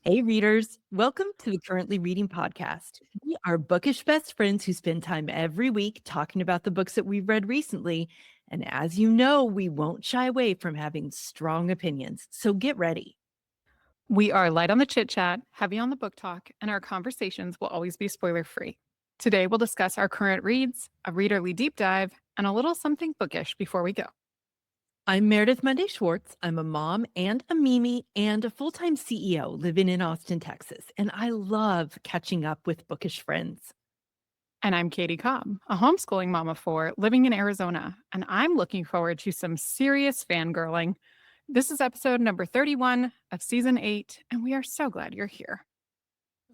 Hey, readers. Welcome to the Currently Reading Podcast. We are bookish best friends who spend time every week talking about the books that we've read recently. And as you know, we won't shy away from having strong opinions. So get ready. We are light on the chit chat, heavy on the book talk, and our conversations will always be spoiler free. Today, we'll discuss our current reads, a readerly deep dive, and a little something bookish before we go. I'm Meredith Monday Schwartz. I'm a mom and a Mimi and a full-time CEO living in Austin, Texas. And I love catching up with bookish friends. And I'm Kaytee Cobb, a homeschooling mom of four living in Arizona, and I'm looking forward to some serious fangirling. This is episode number 31 of season 8, and we are so glad you're here.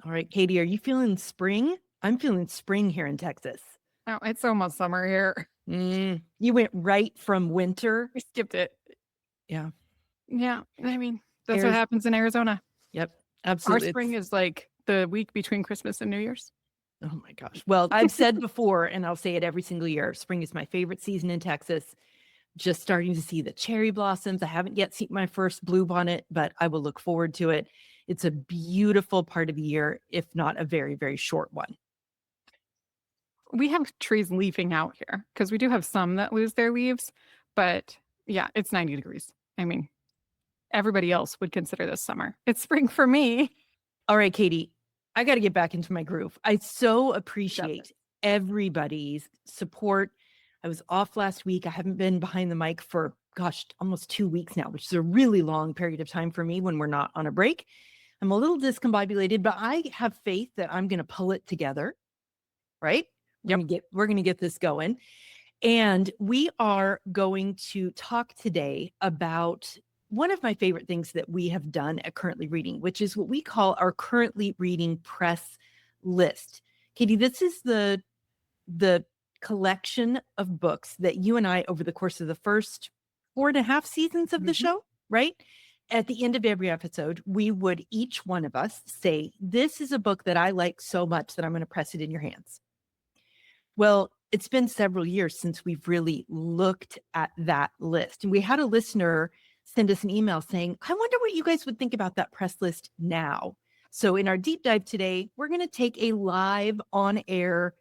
All right, Kaytee, are you feeling spring? I'm feeling spring here in Texas. Oh, it's almost summer here. You went right from winter. We skipped it. Yeah. Yeah, I mean, that's what happens in Arizona. Yep, absolutely. Our spring is like the week between Christmas and New Year's. Oh my gosh. Well, I've said before, and I'll say it every single year, spring is my favorite season in Texas. Just starting to see the cherry blossoms. I haven't yet seen my first bluebonnet, but I will look forward to it. It's a beautiful part of the year, if not a very, very short one. We have trees leafing out here because we do have some that lose their leaves, but yeah, it's 90 degrees. I mean, everybody else would consider this summer. It's spring for me. All right, Kaytee, I got to get back into my groove. I so appreciate everybody's support. I was off last week. I haven't been behind the mic for, almost 2 weeks now, which is a really long period of time for me when we're not on a break. I'm a little discombobulated, but I have faith that I'm going to pull it together, right? We're going to get this going. And we are going to talk today about one of my favorite things that we have done at Currently Reading, which is what we call our Currently Reading press list. Kaytee, this is the collection of books that you and I, over the course of the first 4.5 seasons of the show, right? At the end of every episode, we would each one of us say, this is a book that I like so much that I'm going to press it in your hands. Well, it's been several years since we've really looked at that list. And we had a listener send us an email saying, I wonder what you guys would think about that press list now. So in our deep dive today, we're going to take a live on-air,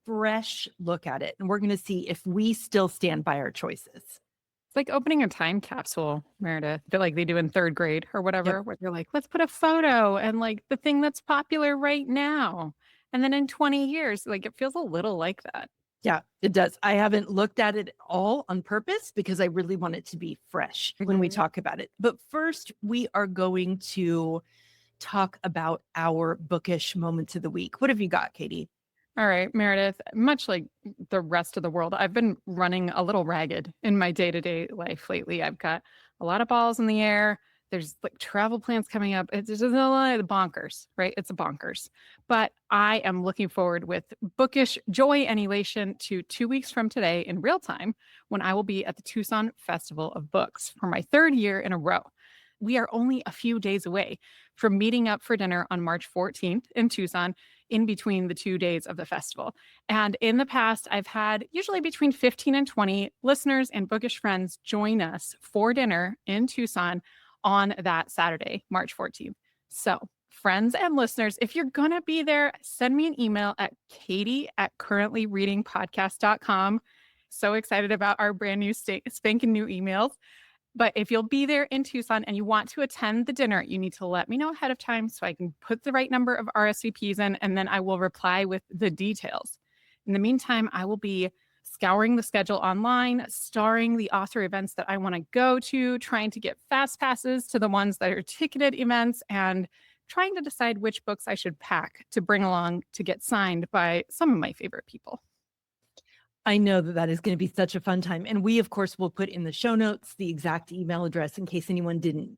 fresh look at it. And we're going to see if we still stand by our choices. It's like opening a time capsule, Meredith, like they do in 3rd grade or whatever, where you're like, let's put a photo and like the thing that's popular right now. And then in 20 years, like it feels a little like that. Yeah, it does. I haven't looked at it all on purpose because I really want it to be fresh when we talk about it. But first, we are going to talk about our bookish moments of the week. What have you got, Kaytee? All right, Meredith, much like the rest of the world, I've been running a little ragged in my day-to-day life lately. I've got a lot of balls in the air. There's like travel plans coming up. It's just a lot of bonkers, right? It's a bonkers. But I am looking forward with bookish joy and elation to 2 weeks from today in real time when I will be at the Tucson Festival of Books for my 3rd year in a row. We are only a few days away from meeting up for dinner on March 14th in Tucson in between the 2 days of the festival. And in the past, I've had usually between 15 and 20 listeners and bookish friends join us for dinner in Tucson on that Saturday, March 14th. So friends and listeners, if you're going to be there, send me an email at katie@currentlyreadingpodcast.com. So excited about our brand new spanking new emails. But if you'll be there in Tucson and you want to attend the dinner, you need to let me know ahead of time so I can put the right number of RSVPs in, and then I will reply with the details. In the meantime, I will be scouring the schedule online, starring the author events that I want to go to, trying to get fast passes to the ones that are ticketed events, and trying to decide which books I should pack to bring along to get signed by some of my favorite people. I know that is going to be such a fun time. And we, of course, will put in the show notes the exact email address in case anyone didn't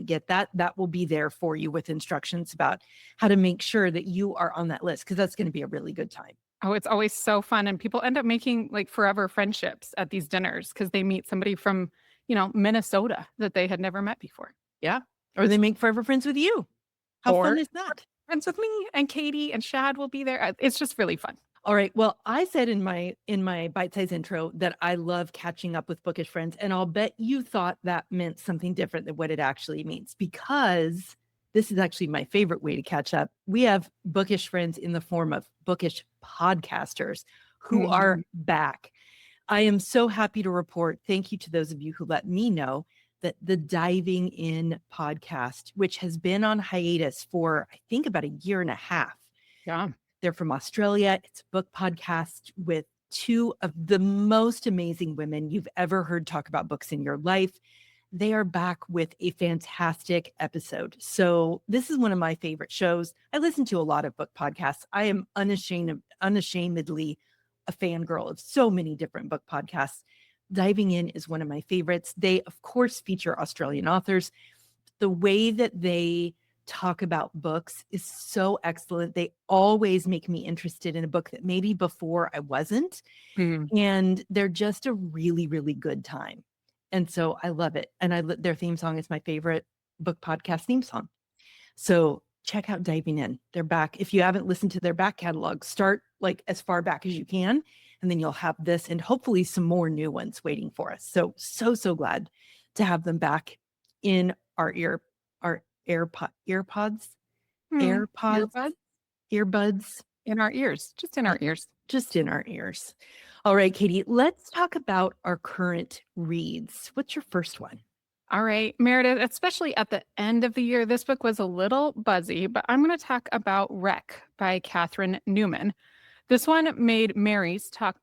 get that. That will be there for you with instructions about how to make sure that you are on that list, because that's going to be a really good time. Oh, it's always so fun. And people end up making like forever friendships at these dinners because they meet somebody from, Minnesota that they had never met before. Yeah. Or they make forever friends with you. How fun is that? Friends with me and Kaytee and Shad will be there. It's just really fun. All right. Well, I said in my bite-sized intro that I love catching up with bookish friends, and I'll bet you thought that meant something different than what it actually means, because this is actually my favorite way to catch up. We have bookish friends in the form of bookish podcasters who are back. I am so happy to report, thank you to those of you who let me know, that the Diving In podcast, which has been on hiatus for, I think, about a year and a half. Yeah. They're from Australia. It's a book podcast with two of the most amazing women you've ever heard talk about books in your life. They are back with a fantastic episode. So this is one of my favorite shows. I listen to a lot of book podcasts. I am unashamedly a fangirl of so many different book podcasts. Diving In is one of my favorites. They, of course, feature Australian authors. The way that they talk about books is so excellent. They always make me interested in a book that maybe before I wasn't. And they're just a really, really good time. And so I love it. And their theme song is my favorite book podcast theme song. So check out Diving In. They're back. If you haven't listened to their back catalog, start like as far back as you can. And then you'll have this and hopefully some more new ones waiting for us. So glad to have them back in our earbuds in our ears, just in our ears. Just in our ears. All right, Kaytee, let's talk about our current reads. What's your first one? All right, Meredith, especially at the end of the year, this book was a little buzzy, but I'm going to talk about Wreck by Catherine Newman. This one made Mary's top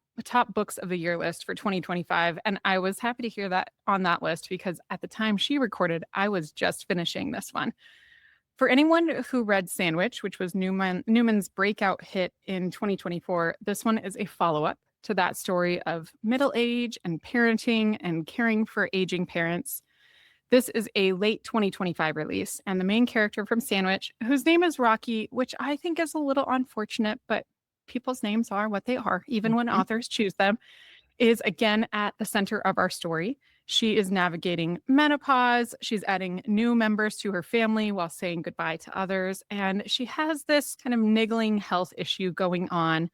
books of the year list for 2025, and I was happy to hear that on that list because at the time she recorded, I was just finishing this one. For anyone who read Sandwich, which was Newman's breakout hit in 2024, this one is a follow-up to that story of middle age and parenting and caring for aging parents. This is a late 2025 release, and the main character from Sandwich, whose name is Rocky, which I think is a little unfortunate, but people's names are what they are, even when authors choose them, is again at the center of our story. She is navigating menopause. She's adding new members to her family while saying goodbye to others. And she has this kind of niggling health issue going on.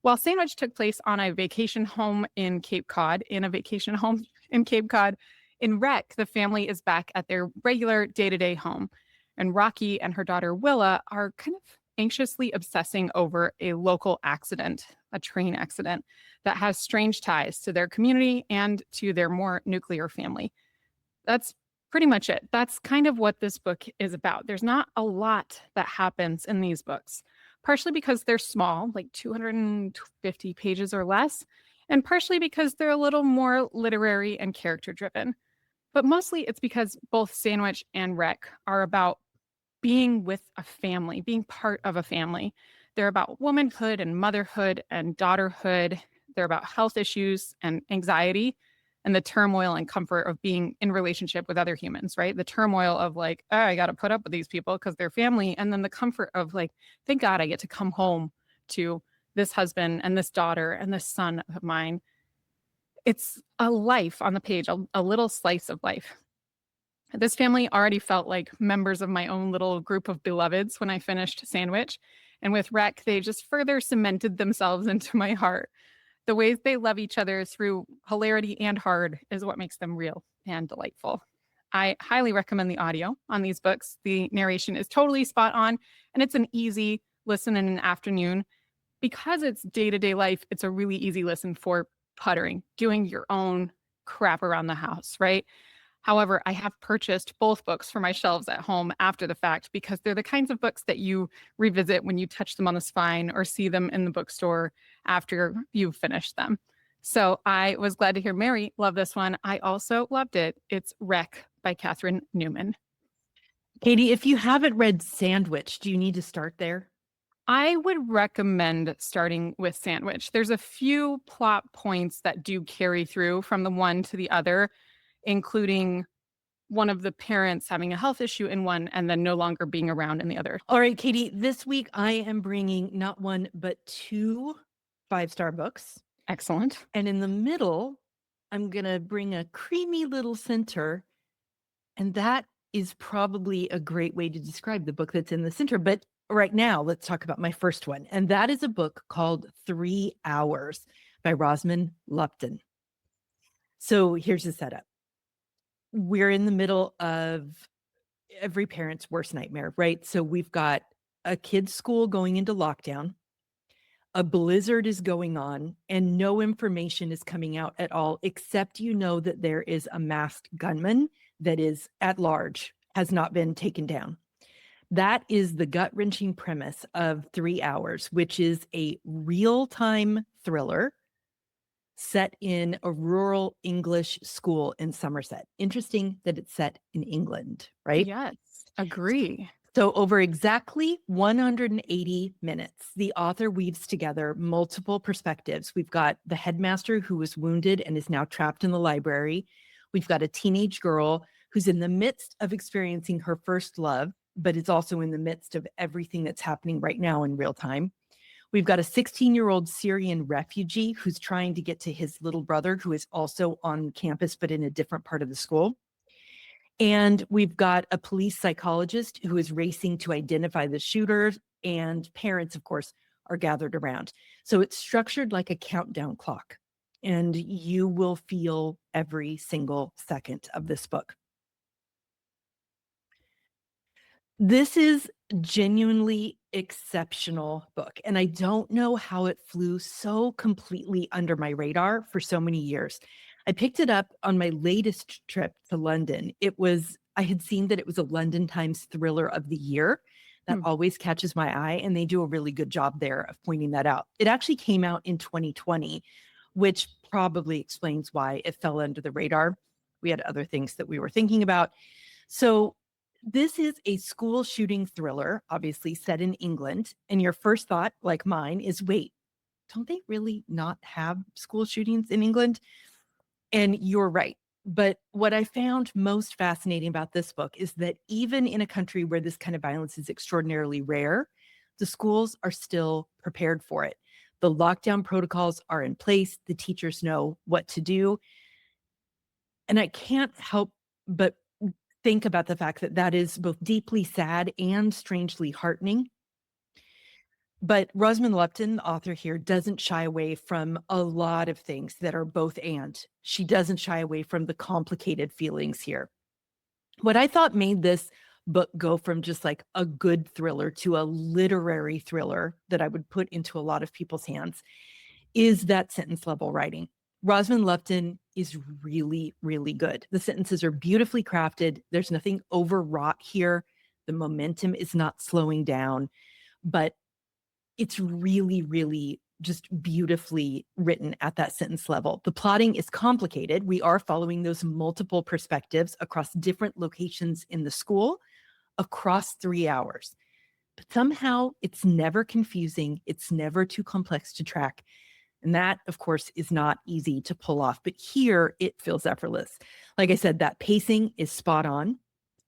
While Sandwich took place on a vacation home in Cape Cod, in Wreck, the family is back at their regular day-to-day home. And Rocky and her daughter Willa are kind of anxiously obsessing over a local accident, a train accident that has strange ties to their community and to their more nuclear family. That's pretty much it. That's kind of what this book is about. There's not a lot that happens in these books, partially because they're small, like 250 pages or less, and partially because they're a little more literary and character driven. But mostly it's because both Sandwich and Wreck are about being with a family, being part of a family. They're about womanhood and motherhood and daughterhood. They're about health issues and anxiety and the turmoil and comfort of being in relationship with other humans, right? The turmoil of like, oh, I got to put up with these people because they're family. And then the comfort of like, thank God I get to come home to this husband and this daughter and this son of mine. It's a life on the page, a little slice of life. This family already felt like members of my own little group of beloveds when I finished Sandwich. And with Wreck, they just further cemented themselves into my heart. The ways they love each other through hilarity and hard is what makes them real and delightful. I highly recommend the audio on these books. The narration is totally spot on, and it's an easy listen in an afternoon. Because it's day-to-day life, it's a really easy listen for puttering, doing your own crap around the house, right? However, I have purchased both books for my shelves at home after the fact because they're the kinds of books that you revisit when you touch them on the spine or see them in the bookstore after you've finished them. So I was glad to hear Mary love this one. I also loved it. It's Wreck by Catherine Newman. Kaytee, if you haven't read Sandwich, do you need to start there? I would recommend starting with Sandwich. There's a few plot points that do carry through from the one to the other, including one of the parents having a health issue in one and then no longer being around in the other. All right, Kaytee, this week I am bringing not one, but 2 5-star books. Excellent. And in the middle, I'm going to bring a creamy little center. And that is probably a great way to describe the book that's in the center. But right now, let's talk about my first one. And that is a book called 3 Hours by Rosamund Lupton. So here's the setup. We're in the middle of every parent's worst nightmare, right? So we've got a kid's school going into lockdown, a blizzard is going on, and no information is coming out at all, except you know that there is a masked gunman that is at large, has not been taken down. That is the gut-wrenching premise of 3 Hours, which is a real-time thriller set in a rural English school in Somerset. Interesting that it's set in England, right? Yes, agree. So over exactly 180 minutes, the author weaves together multiple perspectives. We've got the headmaster who was wounded and is now trapped in the library. We've got a teenage girl who's in the midst of experiencing her first love, but is also in the midst of everything that's happening right now in real time. We've got a 16-year-old Syrian refugee who's trying to get to his little brother, who is also on campus, but in a different part of the school. And we've got a police psychologist who is racing to identify the shooters, and parents, of course, are gathered around. So it's structured like a countdown clock, and you will feel every single second of this book. This is genuinely exceptional book, and I don't know how it flew so completely under my radar for so many years. I picked it up on my latest trip to London. I had seen that it was a London Times Thriller of the Year. That always catches my eye, and they do a really good job there of pointing that out. It actually came out in 2020, which probably explains why it fell under the radar. We had other things that we were thinking about. So this is a school shooting thriller, obviously set in England. And your first thought, like mine, is wait, don't they really not have school shootings in England? And you're right. But what I found most fascinating about this book is that even in a country where this kind of violence is extraordinarily rare, the schools are still prepared for it. The lockdown protocols are in place. The teachers know what to do. And I can't help but think about the fact that that is both deeply sad and strangely heartening. But Rosamund Lupton, the author here, doesn't shy away from a lot of things that are both and. She doesn't shy away from the complicated feelings here. What I thought made this book go from just like a good thriller to a literary thriller that I would put into a lot of people's hands is that sentence level writing. Rosamund Lupton is really, really good. The sentences are beautifully crafted. There's nothing overwrought here. The momentum is not slowing down, but it's really, really just beautifully written at that sentence level. The plotting is complicated. We are following those multiple perspectives across different locations in the school across 3 hours. But somehow it's never confusing. It's never too complex to track. And that, of course, is not easy to pull off. But here it feels effortless. Like I said, that pacing is spot on.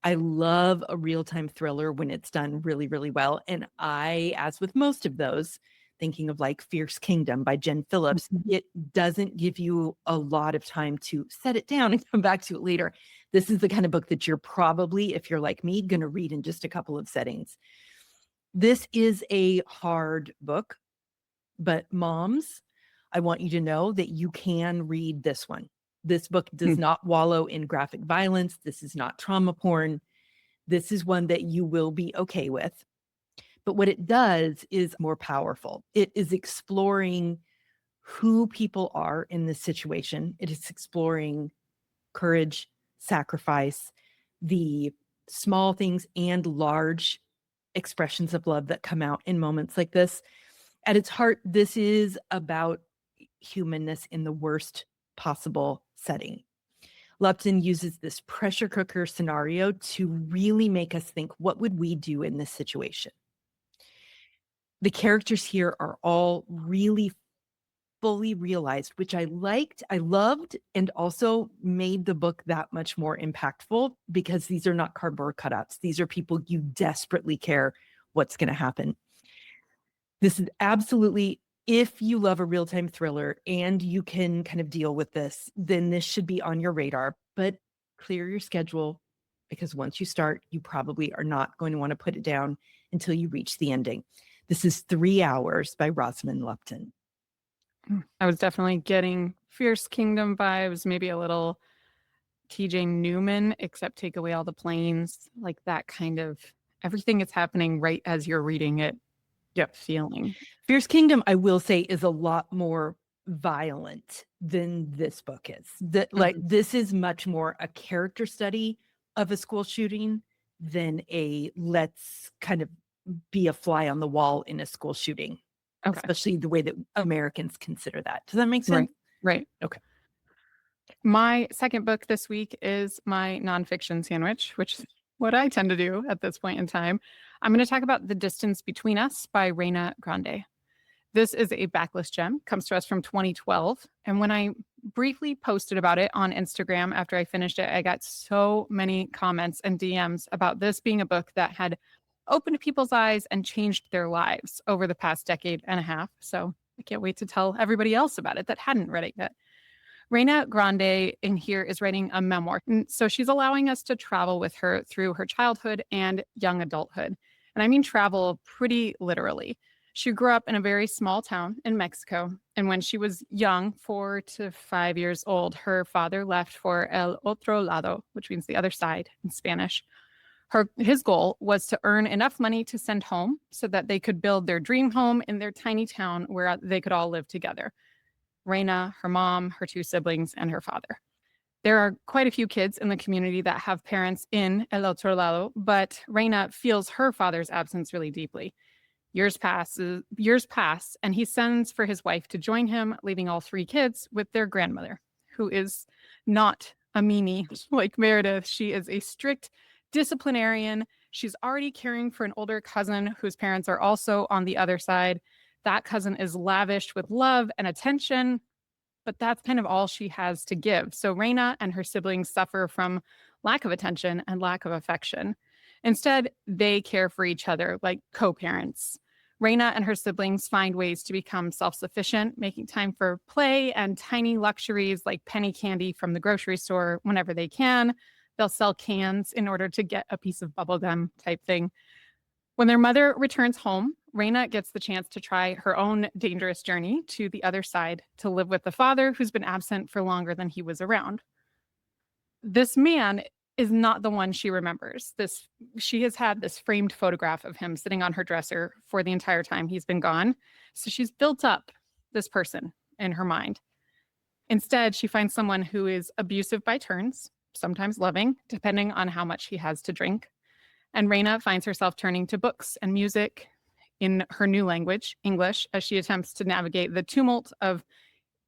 I love a real-time thriller when it's done really, really well. And I, as with most of those, thinking of like Fierce Kingdom by Jen Phillips, it doesn't give you a lot of time to set it down and come back to it later. This is the kind of book that you're probably, if you're like me, going to read in just a couple of settings. This is a hard book, but moms, I want you to know that you can read this one. This book does not wallow in graphic violence. This is not trauma porn. This is one that you will be okay with. But what it does is more powerful. It is exploring who people are in this situation. It is exploring courage, sacrifice, the small things and large expressions of love that come out in moments like this. At its heart, this is about humanness in the worst possible setting. Lupton uses this pressure cooker scenario to really make us think, what would we do in this situation? The characters here are all really fully realized, which I liked, I loved, and also made the book that much more impactful because these are not cardboard cutouts. These are people you desperately care what's going to happen. This is absolutely, if you love a real-time thriller and you can kind of deal with this, then this should be on your radar, but clear your schedule because once you start, you probably are not going to want to put it down until you reach the ending. This is 3 Hours by Rosamund Lupton. I was definitely getting Fierce Kingdom vibes, maybe a little TJ Newman, except take away all the planes, like that kind of everything is happening right as you're reading it. Yep. Feeling. Fierce Kingdom, I will say, is a lot more violent than this book is. This is much more a character study of a school shooting than a let's kind of be a fly on the wall in a school shooting. Okay. Especially the way that Americans consider that. Does that make sense? Right. Okay. My second book this week is my nonfiction sandwich, which is what I tend to do at this point in time. I'm going to talk about The Distance Between Us by Reyna Grande. This is a backlist gem, comes to us from 2012. And when I briefly posted about it on Instagram after I finished it, I got so many comments and DMs about this being a book that had opened people's eyes and changed their lives over the past decade and a half. So I can't wait to tell everybody else about it that hadn't read it yet. Reyna Grande in here is writing a memoir. And so she's allowing us to travel with her through her childhood and young adulthood. And I mean travel pretty literally. She grew up in a very small town in Mexico. And when she was young, 4 to 5 years old, her father left for el otro lado, which means the other side in Spanish. His goal was to earn enough money to send home so that they could build their dream home in their tiny town where they could all live together. Reyna, her mom, her 2 siblings, and her father. There are quite a few kids in the community that have parents in el otro lado, but Reyna feels her father's absence really deeply. Years pass, and he sends for his wife to join him, leaving all 3 kids with their grandmother, who is not a meanie like Meredith. She is a strict disciplinarian. She's already caring for an older cousin whose parents are also on the other side. That cousin is lavished with love and attention, but that's kind of all she has to give. So Reyna and her siblings suffer from lack of attention and lack of affection. Instead, they care for each other like co-parents. Reyna and her siblings find ways to become self-sufficient, making time for play and tiny luxuries like penny candy from the grocery store whenever they can. They'll sell cans in order to get a piece of bubble gum type thing. When their mother returns home, Reyna gets the chance to try her own dangerous journey to the other side to live with the father who's been absent for longer than he was around. This man is not the one she remembers. She has had this framed photograph of him sitting on her dresser for the entire time he's been gone. So she's built up this person in her mind. Instead, she finds someone who is abusive by turns, sometimes loving, depending on how much he has to drink. And Reyna finds herself turning to books and music in her new language, English, as she attempts to navigate the tumult of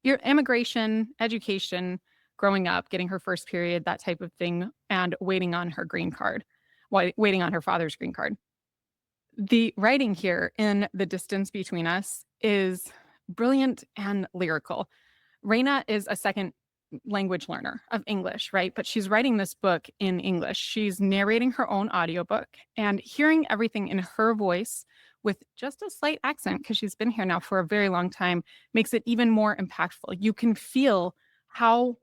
immigration, education, growing up, getting her first period, that type of thing, and waiting on her green card, waiting on her father's green card. The writing here in The Distance Between Us is brilliant and lyrical. Reyna is a second language learner of English, right? But she's writing this book in English. She's narrating her own audiobook, and hearing everything in her voice with just a slight accent, because she's been here now for a very long time, makes it even more impactful. You can feel how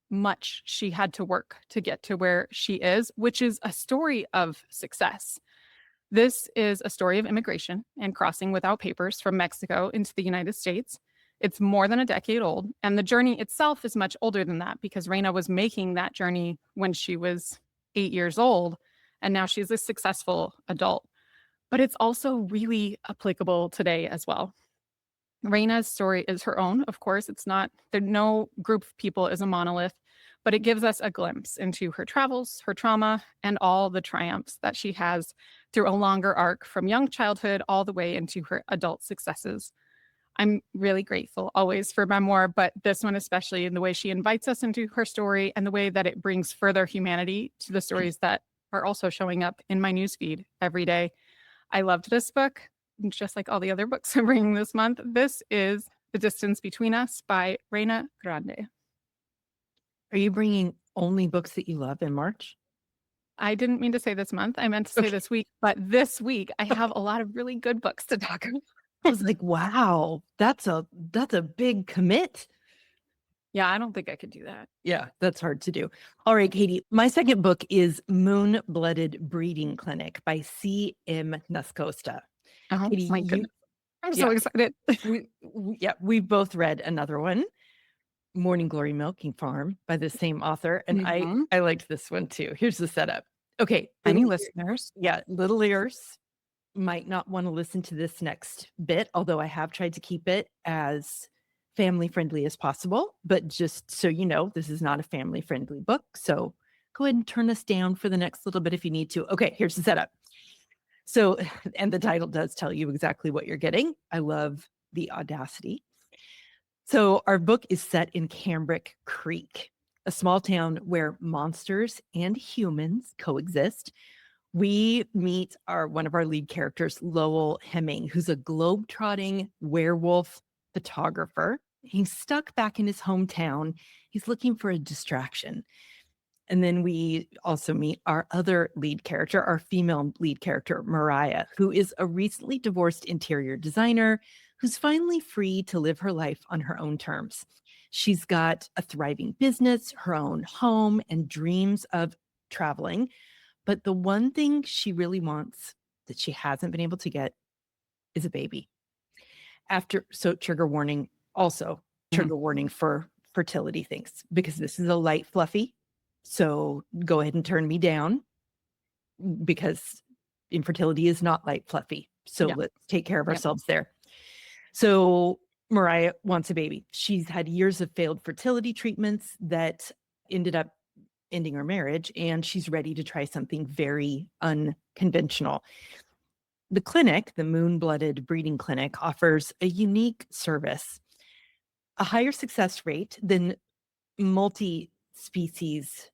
much she had to work to get to where she is, which is a story of success. This is a story of immigration and crossing without papers from Mexico into the United States. It's more than a decade old, and the journey itself is much older than that because Reyna was making that journey when she was 8 years old, and now she's a successful adult. But it's also really applicable today as well. Reyna's story is her own, of course. No group of people is a monolith, but it gives us a glimpse into her travels, her trauma, and all the triumphs that she has through a longer arc from young childhood all the way into her adult successes. I'm really grateful always for memoir, but this one especially in the way she invites us into her story and the way that it brings further humanity to the stories that are also showing up in my newsfeed every day. I loved this book, just like all the other books I'm bringing this month. This is The Distance Between Us by Reyna Grande. Are you bringing only books that you love in March? I didn't mean to say this month. I meant to say this week, but this week I have a lot of really good books to talk about. I was like, wow, that's a big commit. Yeah, I don't think I could do that. Yeah, that's hard to do. All right, Kaytee, my second book is Moon-Blooded Breeding Clinic by C.M. Nascosta. Oh, Kaytee, my goodness. I'm so excited. We've both read another one. Morning Glory Milking Farm by the same author. And Mhm. I liked this one too. Here's the setup. Okay. Any Little, listeners? yeah, little ears might not want to listen to this next bit, although I have tried to keep it as family friendly as possible. But just so you know, this is not a family friendly book. So go ahead and turn us down for the next little bit if you need to. Okay, here's the setup. So, and the title does tell you exactly what you're getting. I love the audacity. So, our book is set in Cambric Creek, a small town where monsters and humans coexist. We meet one of our lead characters, Lowell Hemming, who's a globe-trotting werewolf photographer. He's stuck back in his hometown. He's looking for a distraction. And then we also meet our other lead character, our female lead character, Mariah, who is a recently divorced interior designer who's finally free to live her life on her own terms. She's got a thriving business, her own home, and dreams of traveling. But the one thing she really wants that she hasn't been able to get is a baby. So trigger warning, also trigger warning for fertility things, because this is a light fluffy. So go ahead and turn me down, because infertility is not light fluffy. So Yeah. let's take care of ourselves there. So Mariah wants a baby. She's had years of failed fertility treatments that ended up ending her marriage, and she's ready to try something very unconventional. The clinic, the Moon-Blooded Breeding Clinic, offers a unique service, a higher success rate than multi-species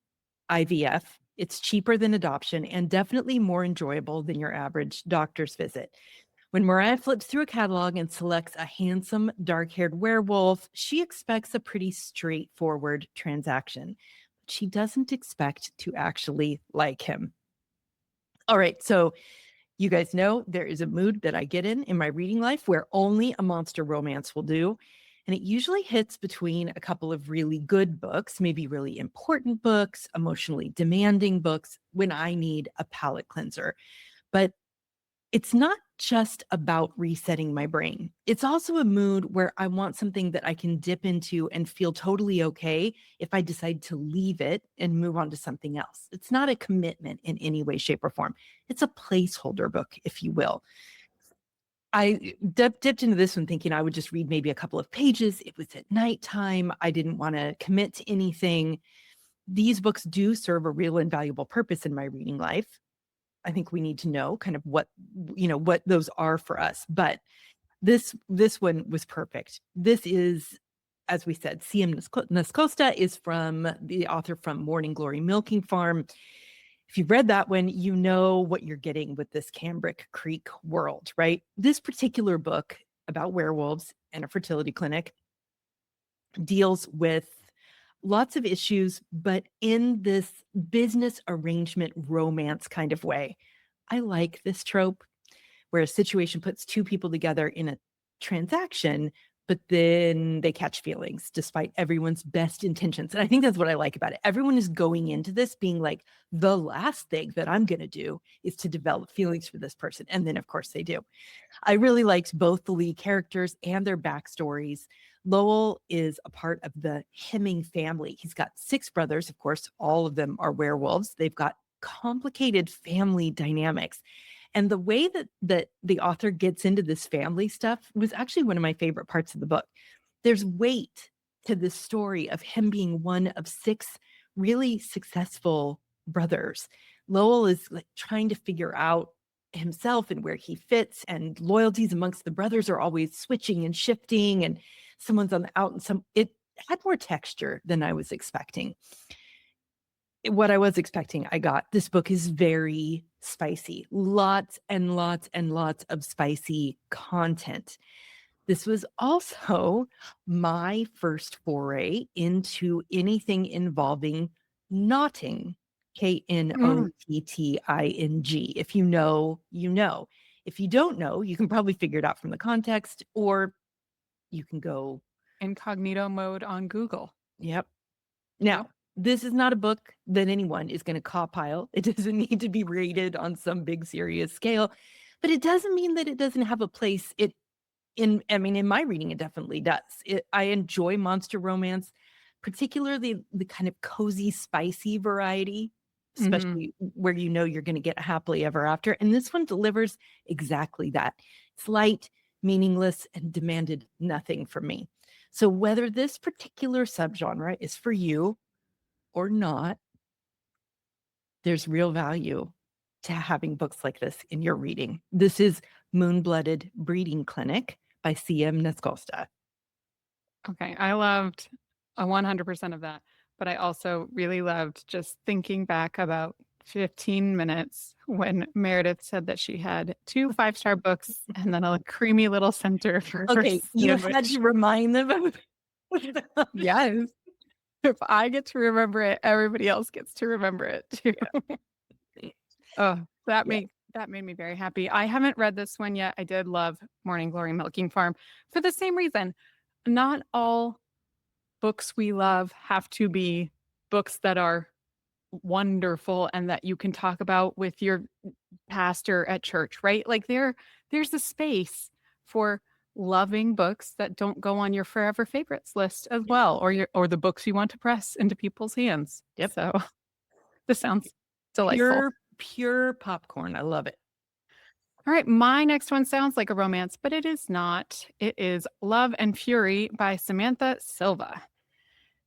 IVF. It's cheaper than adoption and definitely more enjoyable than your average doctor's visit. When Mariah flips through a catalog and selects a handsome, dark-haired werewolf, she expects a pretty straightforward transaction. But she doesn't expect to actually like him. All right, so you guys know there is a mood that I get in my reading life where only a monster romance will do. And it usually hits between a couple of really good books, maybe really important books, emotionally demanding books, when I need a palate cleanser. But it's not just about resetting my brain. It's also a mood where I want something that I can dip into and feel totally okay if I decide to leave it and move on to something else. It's not a commitment in any way, shape, or form. It's a placeholder book, if you will. I dipped into this one thinking I would just read maybe a couple of pages. It was at nighttime. I didn't want to commit to anything. These books do serve a real and valuable purpose in my reading life. I think we need to know kind of what those are for us. But this one was perfect. This is, as we said, C.M. Nascosta is from the author from Morning Glory Milking Farm. If you've read that one, you know what you're getting with this Cambric Creek world, right? This particular book about werewolves and a fertility clinic deals with lots of issues, but in this business arrangement romance kind of way. I like this trope where a situation puts two people together in a transaction, but then they catch feelings despite everyone's best intentions. And I think that's what I like about it. Everyone is going into this being like, the last thing that I'm going to do is to develop feelings for this person. And then, of course, they do. I really liked both the lead characters and their backstories. Lowell is a part of the Hemming family. He's got 6 brothers. Of course, all of them are werewolves. They've got complicated family dynamics. And the way that the author gets into this family stuff was actually one of my favorite parts of the book. There's weight to this story of him being one of 6 really successful brothers. Lowell is like trying to figure out himself and where he fits, and loyalties amongst the brothers are always switching and shifting, and someone's on the out, and it had more texture than I was expecting. What I was expecting, I got. This book is very spicy. Lots and lots and lots of spicy content. This was also my first foray into anything involving knotting, Knottting. If you know, you know. If you don't know, you can probably figure it out from the context, or you can go Incognito mode on Google. Yep. Now, this is not a book that anyone is going to compile. It doesn't need to be rated on some big serious scale, but it doesn't mean that it doesn't have a place. In my reading, it definitely does. I enjoy monster romance. particularly the kind of cozy, spicy variety, Mhm. especially where you know you're going to get happily ever after. And this one delivers exactly that. It's light, meaningless, and demanded nothing from me. So whether this particular subgenre is for you or not, there's real value to having books like this in your reading. This is Moon-Blooded Breeding Clinic by C.M. Nascosta. Okay, I loved 100% of that, but I also really loved just thinking back about 15 minutes when Meredith said that she had 2 5-star books and then a creamy little center for her Okay, you had sandwich. to remind them of Yes. If I get to remember it, everybody else gets to remember it too. Oh, that Yeah. made me very happy. I haven't read this one yet. I did love Morning Glory Milking Farm for the same reason. Not all books we love have to be books that are wonderful and that you can talk about with your pastor at church, right? Like there's a space for loving books that don't go on your forever favorites list as well, or the books you want to press into people's hands. Yep. So this sounds delightful. Pure popcorn. I love it. All right, my next one sounds like a romance, but it is not. It is Love and Fury by Samantha Silva.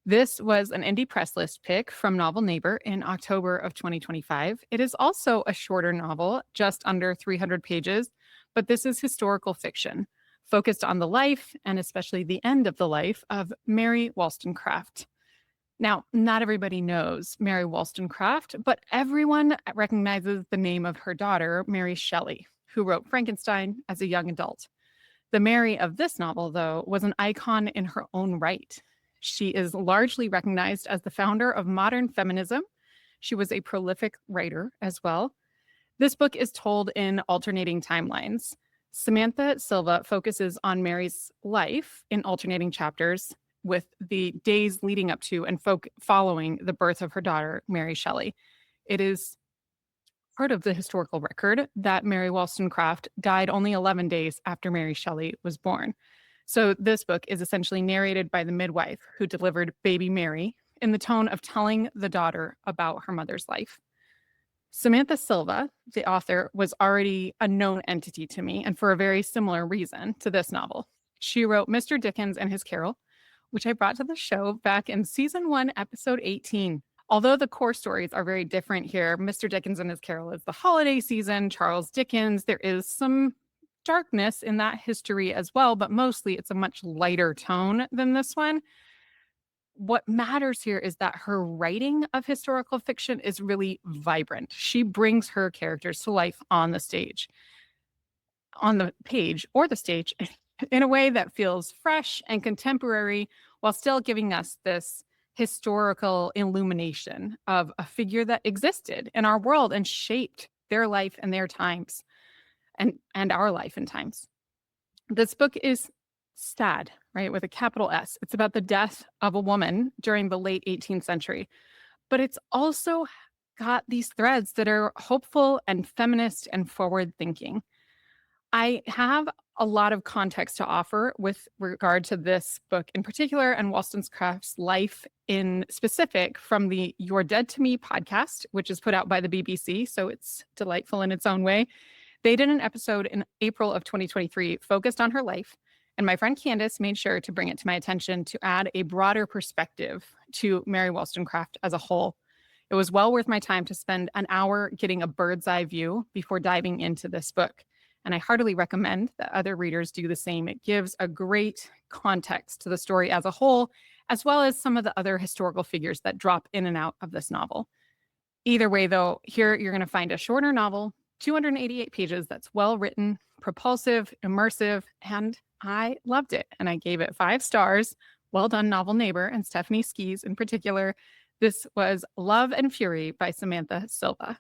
This was an indie press list pick from Novel Neighbor in October of 2025. It is also a shorter novel, just under 300 pages, but this is historical fiction, focused on the life and especially the end of the life of Mary Wollstonecraft. Now, not everybody knows Mary Wollstonecraft, but everyone recognizes the name of her daughter, Mary Shelley, who wrote Frankenstein as a young adult. The Mary of this novel, though, was an icon in her own right. She is largely recognized as the founder of modern feminism. She was a prolific writer as well. This book is told in alternating timelines. Samantha Silva focuses on Mary's life in alternating chapters with the days leading up to and following the birth of her daughter, Mary Shelley. It is part of the historical record that Mary Wollstonecraft died only 11 days after Mary Shelley was born. So this book is essentially narrated by the midwife who delivered baby Mary in the tone of telling the daughter about her mother's life. Samantha Silva, the author, was already a known entity to me, and for a very similar reason to this novel. She wrote Mr. Dickens and His Carol, which I brought to the show back in season 1, episode 18. Although the core stories are very different here, Mr. Dickens and His Carol is the holiday season, Charles Dickens, there is some darkness in that history as well, but mostly it's a much lighter tone than this one. What matters here is that her writing of historical fiction is really vibrant. She brings her characters to life on the stage, on the page or the stage, in a way that feels fresh and contemporary while still giving us this historical illumination of a figure that existed in our world and shaped their life and their times and our life and times. This book is sad, right, with a capital S. It's about the death of a woman during the late 18th century, but it's also got these threads that are hopeful and feminist and forward thinking. I have a lot of context to offer with regard to this book in particular and Wollstonecraft's life in specific from the You're Dead to Me podcast, which is put out by the BBC, so it's delightful in its own way. They did an episode in April of 2023 focused on her life, and my friend Candace made sure to bring it to my attention to add a broader perspective to Mary Wollstonecraft as a whole. It was well worth my time to spend an hour getting a bird's eye view before diving into this book. And I heartily recommend that other readers do the same. It gives a great context to the story as a whole, as well as some of the other historical figures that drop in and out of this novel. Either way, though, here you're going to find a shorter novel, 288 pages, that's well written, propulsive, immersive, and I loved it. And I gave it 5 stars. Well done, Novel Neighbor and Stephanie Skis in particular. This was Love and Fury by Samantha Silva.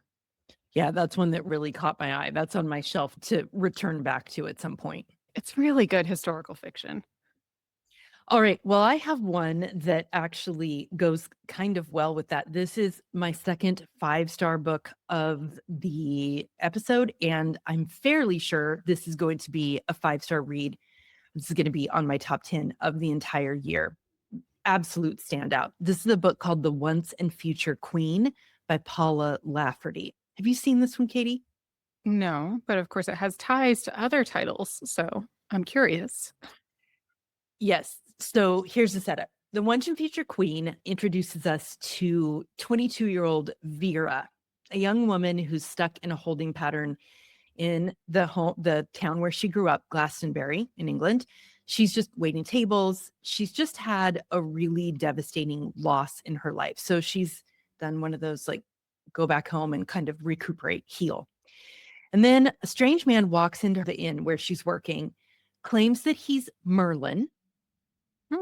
Yeah, that's one that really caught my eye. That's on my shelf to return back to at some point. It's really good historical fiction. All right. Well, I have one that actually goes kind of well with that. This is my second 5-star book of the episode, and I'm fairly sure this is going to be a 5-star read. This is going to be on my top 10 of the entire year. absolute standout. This is a book called The Once and Future Queen by Paula Lafferty. Have you seen this one, Kaytee? No, but of course it has ties to other titles, so I'm curious. Yes. So here's the setup. The Once and Future Queen introduces us to 22-year-old Vera, a young woman who's stuck in a holding pattern in the town where she grew up, Glastonbury in England. She's just waiting tables. She's just had a really devastating loss in her life. So she's done one of those like go back home and kind of recuperate, heal. And then a strange man walks into the inn where she's working, claims that he's Merlin,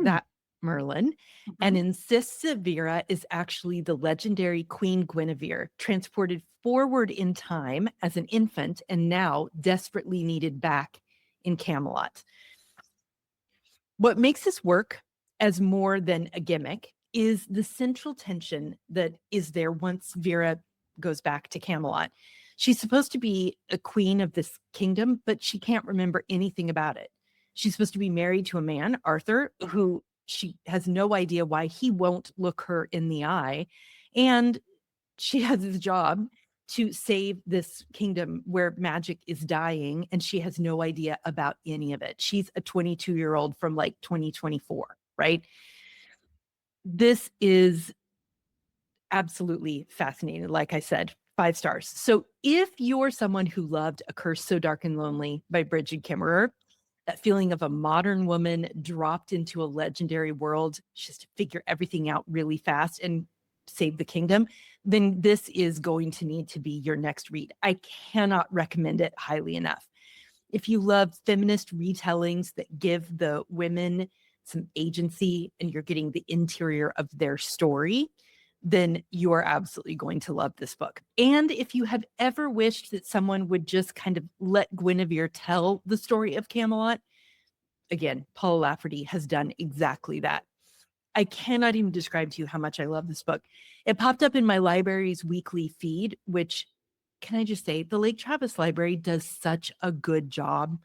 that Merlin, and insists that Vera is actually the legendary Queen Guinevere, transported forward in time as an infant and now desperately needed back in Camelot. What makes this work as more than a gimmick is the central tension that is there once Vera goes back to Camelot. She's supposed to be a queen of this kingdom, but she can't remember anything about it. She's supposed to be married to a man, Arthur, who she has no idea why he won't look her in the eye. And she has this job to save this kingdom where magic is dying, and she has no idea about any of it. She's a 22-year-old from like 2024, right? This is absolutely fascinating. Like I said, 5 stars. So if you're someone who loved A Curse So Dark and Lonely by Brigid Kemmerer, that feeling of a modern woman dropped into a legendary world just to figure everything out really fast and save the kingdom, then this is going to need to be your next read. I cannot recommend it highly enough. If you love feminist retellings that give the women some agency and you're getting the interior of their story, then you are absolutely going to love this book. And if you have ever wished that someone would just kind of let Guinevere tell the story of Camelot, again, Paula Lafferty has done exactly that. I cannot even describe to you how much I love this book. It popped up in my library's weekly feed, which, can I just say, the Lake Travis Library does such a good job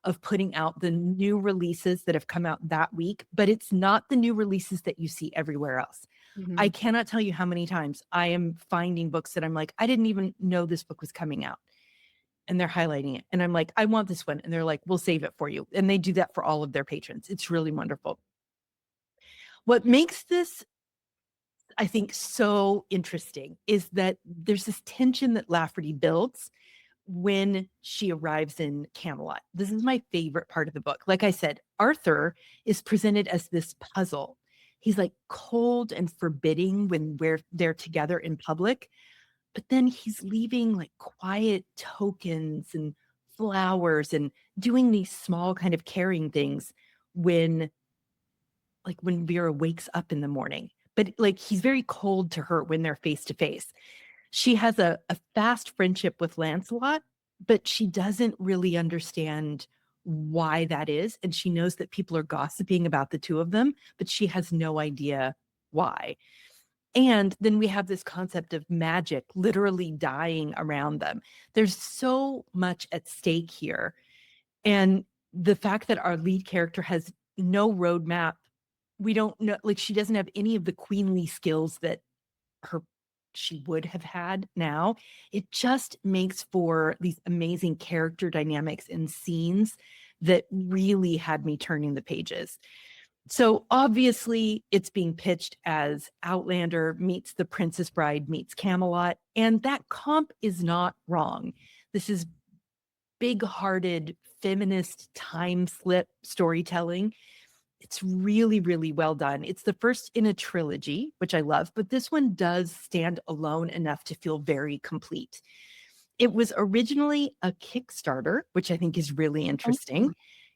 of putting out the new releases that have come out that week, but it's not the new releases that you see everywhere else. I cannot tell you how many times I am finding books that I'm like, I didn't even know this book was coming out. And they're highlighting it. And I'm like, I want this one. And they're like, we'll save it for you. And they do that for all of their patrons. It's really wonderful. What makes this, I think, so interesting is that there's this tension that Lafferty builds when she arrives in Camelot. This is my favorite part of the book. Like I said, Arthur is presented as this puzzle. He's like cold and forbidding when they're together in public, but then he's leaving like quiet tokens and flowers and doing these small kind of caring things when Vera wakes up in the morning. But like he's very cold to her when they're face to face. She has a fast friendship with Lancelot, but she doesn't really understand why that is. And she knows that people are gossiping about the two of them, but she has no idea why. And then we have this concept of magic literally dying around them. There's so much at stake here. And the fact that our lead character has no roadmap, we don't know, like she doesn't have any of the queenly skills that she would have had now. It just makes for these amazing character dynamics and scenes that really had me turning the pages. So obviously it's being pitched as Outlander meets The Princess Bride meets Camelot, and that comp is not wrong. This is big-hearted feminist time slip storytelling. It's really, really well done. It's the first in a trilogy, which I love, but this one does stand alone enough to feel very complete. It was originally a Kickstarter, which I think is really interesting.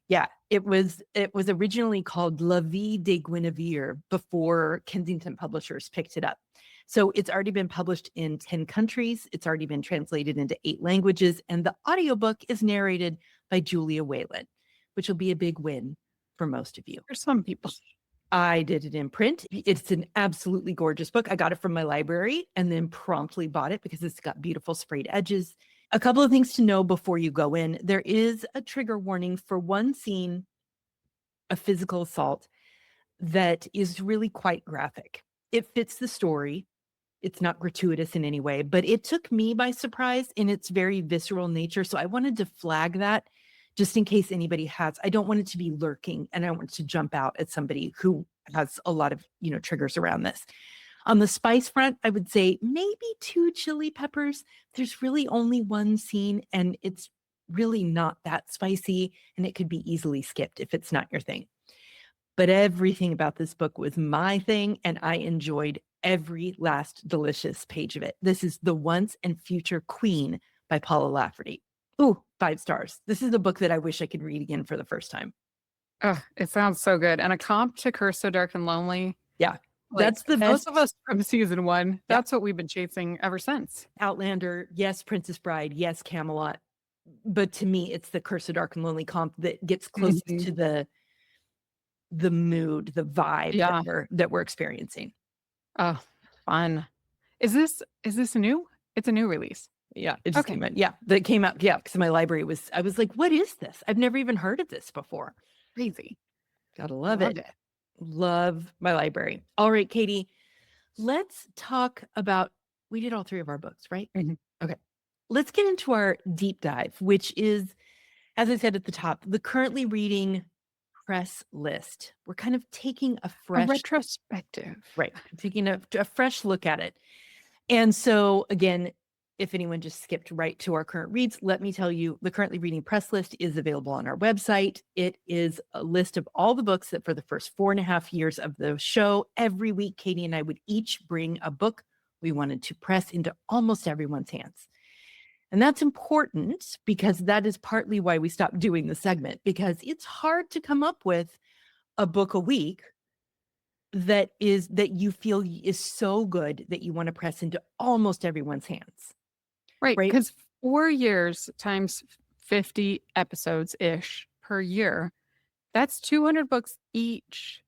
Yeah, it was originally called La Vie de Guinevere before Kensington Publishers picked it up. So it's already been published in 10 countries. It's already been translated into 8 languages. And the audiobook is narrated by Julia Whalen, which will be a big win for most of you. For some people. I did it in print. It's an absolutely gorgeous book. I got it from my library and then promptly bought it because it's got beautiful sprayed edges. A couple of things to know before you go in. There is a trigger warning for one scene of physical assault that is really quite graphic. It fits the story. It's not gratuitous in any way, but it took me by surprise in its very visceral nature. So I wanted to flag that just in case anybody has. I don't want it to be lurking, and I don't want it to jump out at somebody who has a lot of, triggers around this. On the spice front, I would say maybe 2 chili peppers. There's really only one scene, and it's really not that spicy, and it could be easily skipped if it's not your thing. But everything about this book was my thing, and I enjoyed every last delicious page of it. This is The Once and Future Queen by Paula Lafferty. Ooh, 5 stars. This is a book that I wish I could read again for the first time. Oh, it sounds so good. And a comp to Curse So Dark and Lonely. Yeah, Like, that's the those best. of us from season 1. That's what we've been chasing ever since. Outlander, yes, Princess Bride, yes, Camelot. But to me, it's the Curse of Dark and Lonely comp that gets closest to the mood, the vibe that we're experiencing. Oh, fun. Is this a new? It's a new release. Yeah, it just came out. Yeah, that came out. Yeah, because my library I was like, what is this? I've never even heard of this before. Crazy. Gotta love it. Love my library. All right, Kaytee, let's talk about, we did all 3 of our books, right? Mhm. Okay. Let's get into our deep dive, which is, as I said at the top, the currently reading press list. We're kind of taking a retrospective. Right. Taking a fresh look at it. And so again, if anyone just skipped right to our current reads, let me tell you, the currently reading press list is available on our website. It is a list of all the books that for the first 4.5 years of the show, every week, Kaytee and I would each bring a book we wanted to press into almost everyone's hands. And that's important because that is partly why we stopped doing the segment, because it's hard to come up with a book a week that you feel is so good that you want to press into almost everyone's hands. Right. Because 4 years times 50 episodes-ish per year, that's 200 books each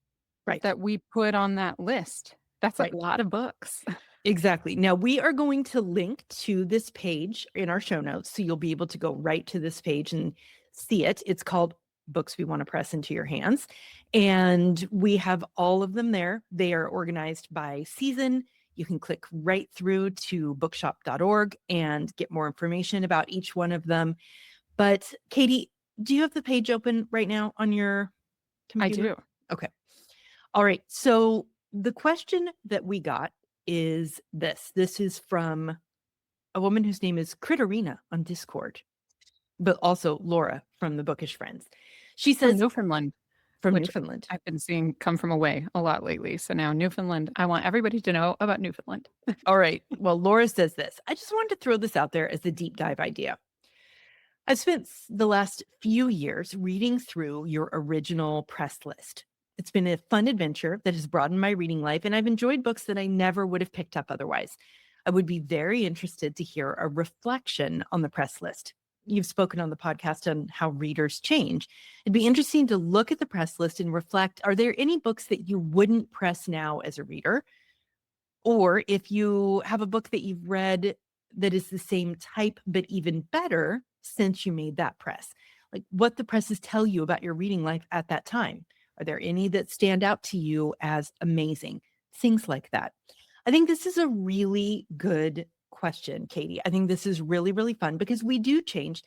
that we put on that list. That's a lot of books. Exactly. Now, we are going to link to this page in our show notes, so you'll be able to go right to this page and see it. It's called Books We Want to Press Into Your Hands. And we have all of them there. They are organized by season. You can click right through to bookshop.org and get more information about each one of them. But Kaytee, do you have the page open right now on your computer? I do. Okay. All right. So the question that we got is this. This is from a woman whose name is Critterina on Discord, but also Laura from the Bookish Friends. She says, Newfoundland. From Newfoundland. I've been seeing come from away a lot lately. So now Newfoundland, I want everybody to know about Newfoundland. All right. Well, Laura says this. I just wanted to throw this out there as a deep dive idea. I've spent the last few years reading through your original press list. It's been a fun adventure that has broadened my reading life, and I've enjoyed books that I never would have picked up otherwise. I would be very interested to hear a reflection on the press list. You've spoken on the podcast on how readers change. It'd be interesting to look at the press list and reflect, are there any books that you wouldn't press now as a reader? Or if you have a book that you've read that is the same type, but even better since you made that press, like what the presses tell you about your reading life at that time. Are there any that stand out to you as amazing? Things like that. I think this is a really good question, Kaytee. I think this is really, really fun because we do change.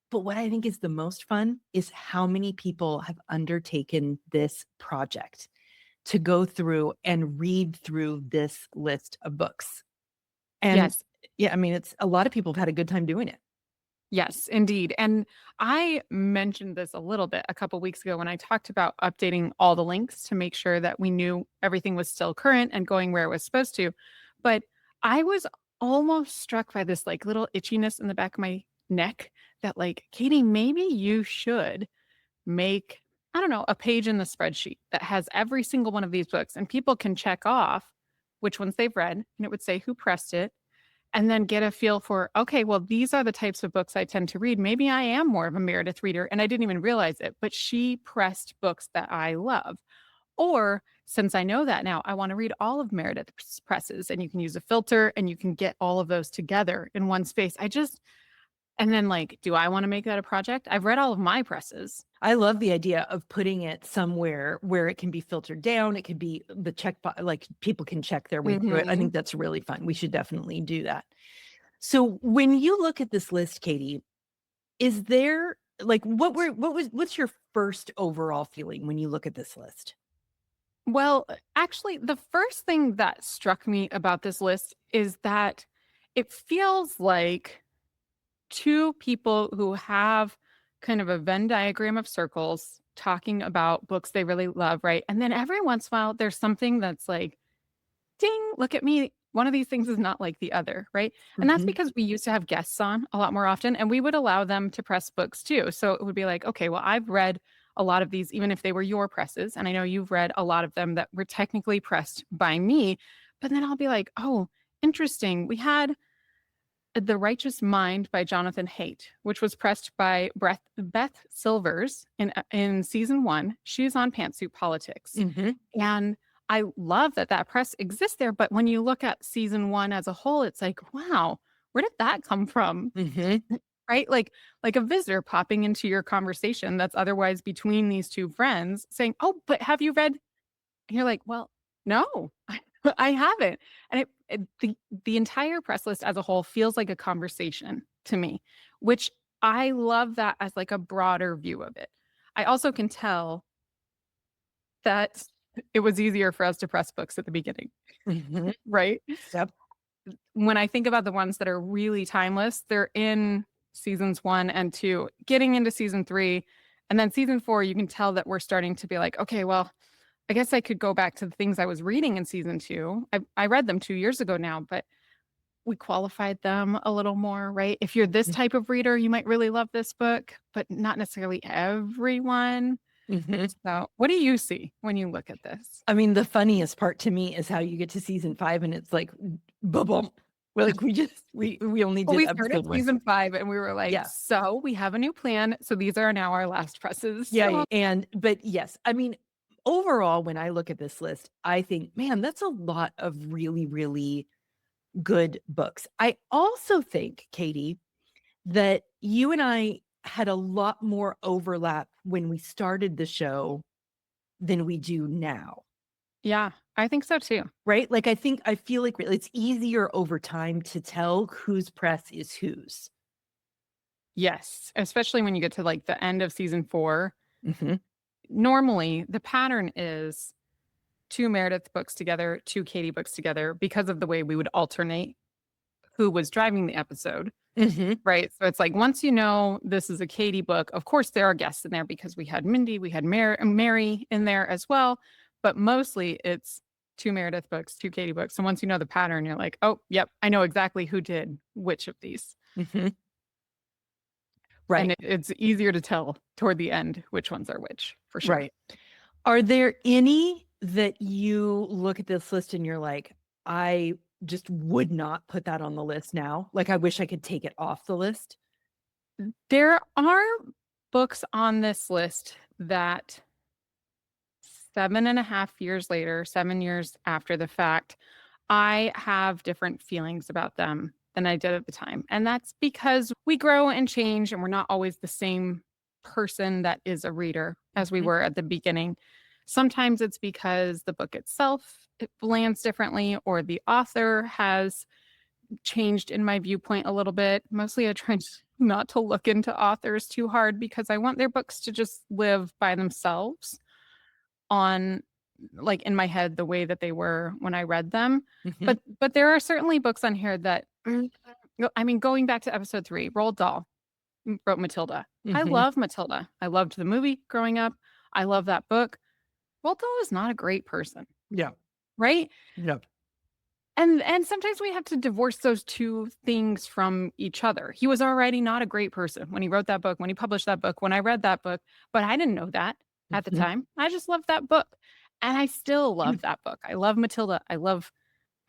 But what I think is the most fun is how many people have undertaken this project to go through and read through this list of books. And yes. Yeah, I mean, it's a lot of people have had a good time doing it. Yes, indeed. And I mentioned this a little bit a couple weeks ago when I talked about updating all the links to make sure that we knew everything was still current and going where it was supposed to. But I was almost struck by this like little itchiness in the back of my neck that like, Kaytee, maybe you should make, I don't know, a page in the spreadsheet that has every single one of these books and people can check off which ones they've read and it would say who pressed it. And then get a feel for, okay, well, these are the types of books I tend to read. Maybe I am more of a Meredith reader and I didn't even realize it, but she pressed books that I love. Or since I know that now, I want to read all of Meredith's presses and you can use a filter and you can get all of those together in one space. And then like, do I want to make that a project? I've read all of my presses. I love the idea of putting it somewhere where it can be filtered down. It could be the like people can check their way through it. I think that's really fun. We should definitely do that. So when you look at this list, Kaytee, is there like what's your first overall feeling when you look at this list? Well, actually, the first thing that struck me about this list is that it feels like two people who have kind of a Venn diagram of circles talking about books they really love, right? And then every once in a while, there's something that's like, ding, look at me. One of these things is not like the other, right? And that's because we used to have guests on a lot more often, and we would allow them to press books too. So it would be like, okay, well, I've read a lot of these, even if they were your presses. And I know you've read a lot of them that were technically pressed by me. But then I'll be like, oh, interesting. We had The Righteous Mind by Jonathan Haidt, which was pressed by Beth Silvers in season 1. She's on Pantsuit Politics. And I love that that press exists there. But when you look at season 1 as a whole, it's like, wow, where did that come from? Right? Like a visitor popping into your conversation that's otherwise between these two friends saying, oh, but have you read? And you're like, well, no, I haven't. And the entire press list as a whole feels like a conversation to me, which I love that as like a broader view of it. I also can tell that it was easier for us to press books at the beginning, right? Yep. When I think about the ones that are really timeless, they're in seasons 1 and 2, getting into season 3. And then season 4, you can tell that we're starting to be like, okay, well, I guess I could go back to the things I was reading in season 2. I read them 2 years ago now, but we qualified them a little more, right? If you're this type of reader, you might really love this book, but not necessarily everyone. So what do you see when you look at this? I mean, the funniest part to me is how you get to season 5 and it's like, boom. We're like, we only did We episode started 1. season 5 and we were like, so we have a new plan. So these are now our last presses. Yeah. But yes, I mean, overall, when I look at this list, I think, man, that's a lot of really, really good books. I also think, Kaytee, that you and I had a lot more overlap when we started the show than we do now. Yeah, I think so too. Right? Like, I feel like it's easier over time to tell whose press is whose. Yes, especially when you get to like the end of season 4. Normally, the pattern is 2 Meredith books together, 2 Kaytee books together, because of the way we would alternate who was driving the episode. Right? So it's like, once you know this is a Kaytee book, of course there are guests in there because we had Mindy, we had Mary in there as well. But mostly it's 2 Meredith books, 2 Kaytee books. So once you know the pattern, you're like, oh, yep, I know exactly who did which of these. Right. And it's easier to tell toward the end which ones are which, for sure. Right. Are there any that you look at this list and you're like, I just would not put that on the list now? Like, I wish I could take it off the list. There are books on this list that 7.5 years later, 7 years after the fact, I have different feelings about them than I did at the time. And that's because we grow and change and we're not always the same person that is a reader as we were at the beginning. Sometimes it's because the book itself, it lands differently, or the author has changed in my viewpoint a little bit. Mostly I try not to look into authors too hard because I want their books to just live by themselves on, like, in my head the way that they were when I read them. But there are certainly books on here that, I mean, going back to episode 3, Roald Dahl wrote Matilda. I love Matilda. I loved the movie growing up. I love that book. Roald Dahl is not a great person. Yeah. Right? Yeah. And sometimes we have to divorce those two things from each other. He was already not a great person when he wrote that book, when he published that book, when I read that book, but I didn't know that at the time. I just loved that book. And I still love that book. I love Matilda. I love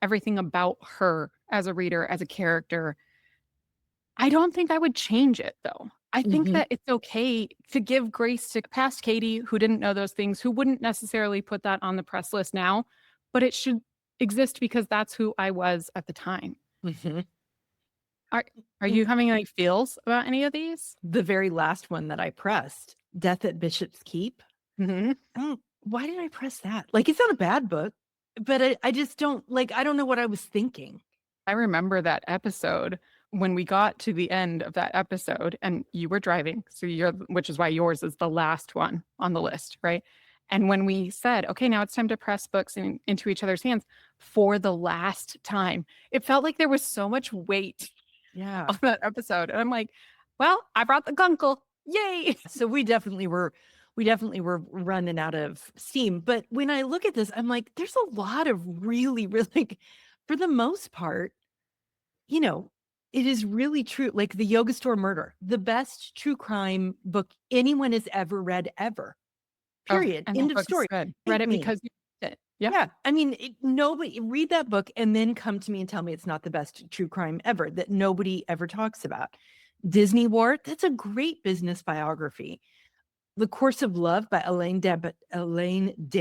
everything about her as a reader, as a character. I don't think I would change it, though. I think that it's okay to give grace to past Kaytee who didn't know those things, who wouldn't necessarily put that on the press list now, but it should exist because that's who I was at the time. Are are you having like feels about any of these? The very last one that I pressed, Death at Bishop's Keep. Hmm. Why did I press that? Like, it's not a bad book, but I just don't like, I don't know what I was thinking. I remember that episode when we got to the end of that episode and you were driving. So which is why yours is the last one on the list, right? And when we said, okay, now it's time to press books into each other's hands for the last time, it felt like there was so much weight Yeah. on that episode. And I'm like, well, I brought the gunkle. Yay. So we definitely were running out of steam. But when I look at this, I'm like, there's a lot of really, really, for the most part, you know, it is really true. Like the Yoga Store Murder, the best true crime book anyone has ever read, ever. Oh, Period. and End that of book's story. good. Thank Read it me. because you did it. Yeah. Yeah. I mean, nobody read that book and then come to me and tell me it's not the best true crime ever, that nobody ever talks about. Disney War, that's a great business biography. The Course of Love by Elaine de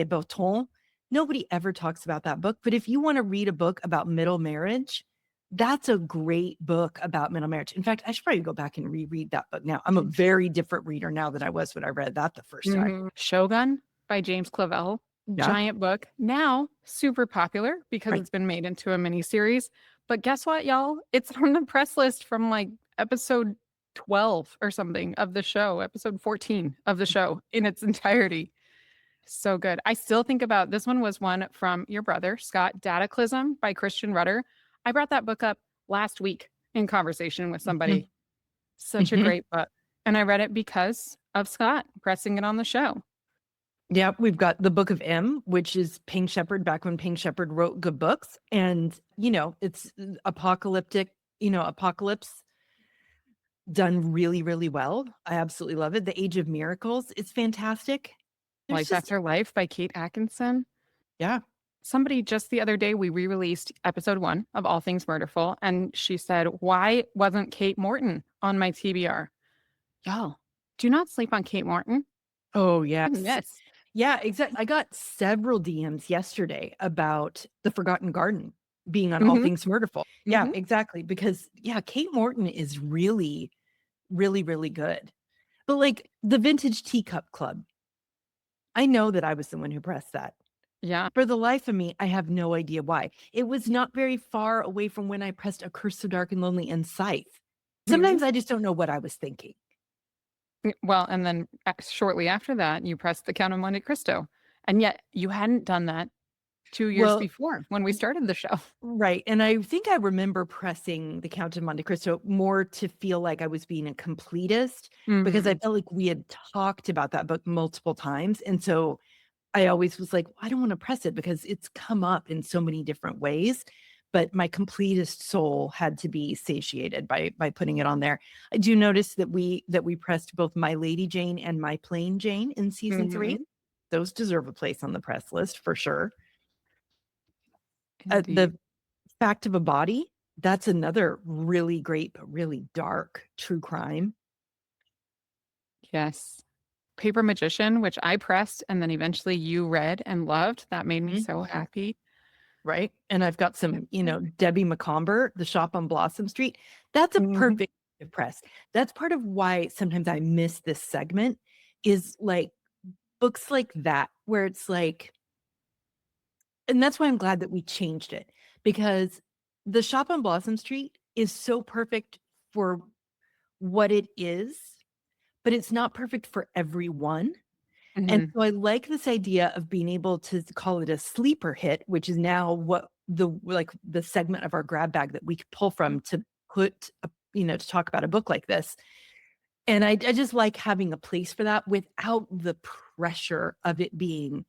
Botton. Nobody ever talks about that book. But if you want to read a book about middle marriage, that's a great book about middle marriage. In fact, I should probably go back and reread that book now. I'm a very different reader now than I was when I read that the first time. Shogun by James Clavell. Yeah. Giant book. Now super popular because Right. it's been made into a miniseries. But guess what, y'all? It's on the press list from like episode 12 or something of the show, episode 14 of the show in its entirety. So good. I still think about this one was one from your brother, Scott, Dataclysm by Christian Rudder. I brought that book up last week in conversation with somebody. Such a great book. And I read it because of Scott pressing it on the show. Yeah, we've got the Book of M, which is Pink Shepherd back when Pink Shepherd wrote good books. And, it's apocalyptic, apocalypse done really, really well. I absolutely love it. The Age of Miracles, it's fantastic. Life After Life by Kate Atkinson. Yeah. Somebody just the other day, we re-released episode 1 of All Things Murderful. And she said, why wasn't Kate Morton on my TBR? Y'all, do not sleep on Kate Morton. Oh, yes. Yes. Yeah, exactly. I got several DMs yesterday about The Forgotten Garden being on All Things Murderful. Yeah, exactly. Because, Kate Morton is really, really, really good. But like the Vintage Teacup Club, I know that I was the one who pressed that. Yeah. For the life of me, I have no idea why. It was not very far away from when I pressed A Curse So Dark and Lonely and Scythe. Sometimes I just don't know what I was thinking. Well, and then shortly after that, you pressed The Count of Monte Cristo. And yet you hadn't done that 2 years before when we started the show. Right. And I think I remember pressing The Count of Monte Cristo more to feel like I was being a completist because I felt like we had talked about that book multiple times. And so I always was like, I don't want to press it because it's come up in so many different ways. But my completist soul had to be satiated by putting it on there. I do notice that we pressed both My Lady Jane and My Plain Jane in season 3. Those deserve a place on the press list for sure. The Fact of a Body, that's another really great but really dark true crime. Yes. Paper Magician, which I pressed and then eventually you read and loved. That made me so happy. Right. And I've got some, Debbie McComber, The Shop on Blossom Street. That's a perfect press. That's part of why sometimes I miss this segment is like books like that, where it's like, and that's why I'm glad that we changed it, because The Shop on Blossom Street is so perfect for what it is, but it's not perfect for everyone. And so I like this idea of being able to call it a sleeper hit, which is now what the segment of our grab bag that we could pull from to put, to talk about a book like this. And I just like having a place for that without the pressure of it being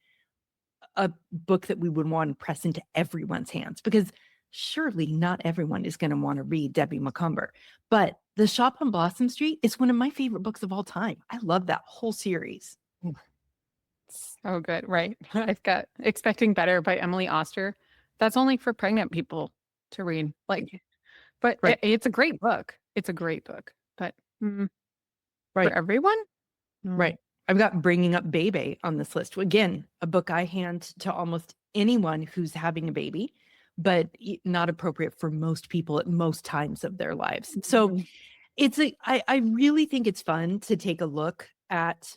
a book that we would want to press into everyone's hands, because surely not everyone is going to want to read Debbie McComber. But The Shop on Blossom Street is one of my favorite books of all time. I love that whole series. So good. Right. I've got Expecting Better by Emily Oster. That's only for pregnant people to read. But it's a great book. It's a great book. But for everyone? Right. I've got Bringing Up Bebe on this list. Again, a book I hand to almost anyone who's having a baby, but not appropriate for most people at most times of their lives. So I really think it's fun to take a look at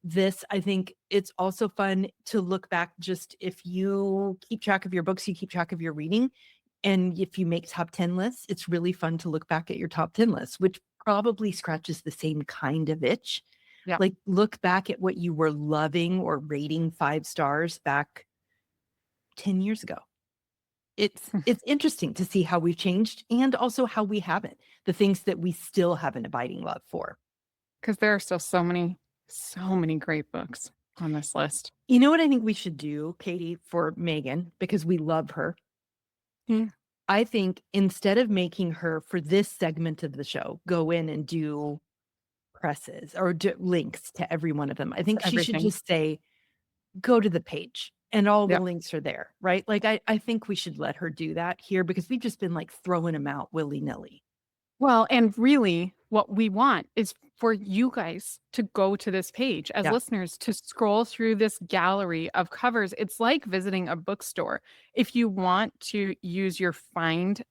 this. I think it's also fun to look back. Just if you keep track of your books, you keep track of your reading. And if you make top 10 lists, it's really fun to look back at your top 10 lists, which probably scratches the same kind of itch. Yeah. Like look back at what you were loving or rating 5 stars back 10 years ago. It's interesting to see how we've changed and also how we haven't, the things that we still have an abiding love for. Because there are still so many great books on this list. You know what I think we should do, Kaytee, for Megan, because we love her? Yeah. I think instead of making her, for this segment of the show, go in and do presses or links to every one of them, I think she should Everything. just say, go to the page and all the Yep. links are there, right? Like, I think we should let her do that here because we've just been like throwing them out willy-nilly. Well, and really what we want is for you guys to go to this page as Yeah. listeners to scroll through this gallery of covers. It's like visiting a bookstore. If you want to use your find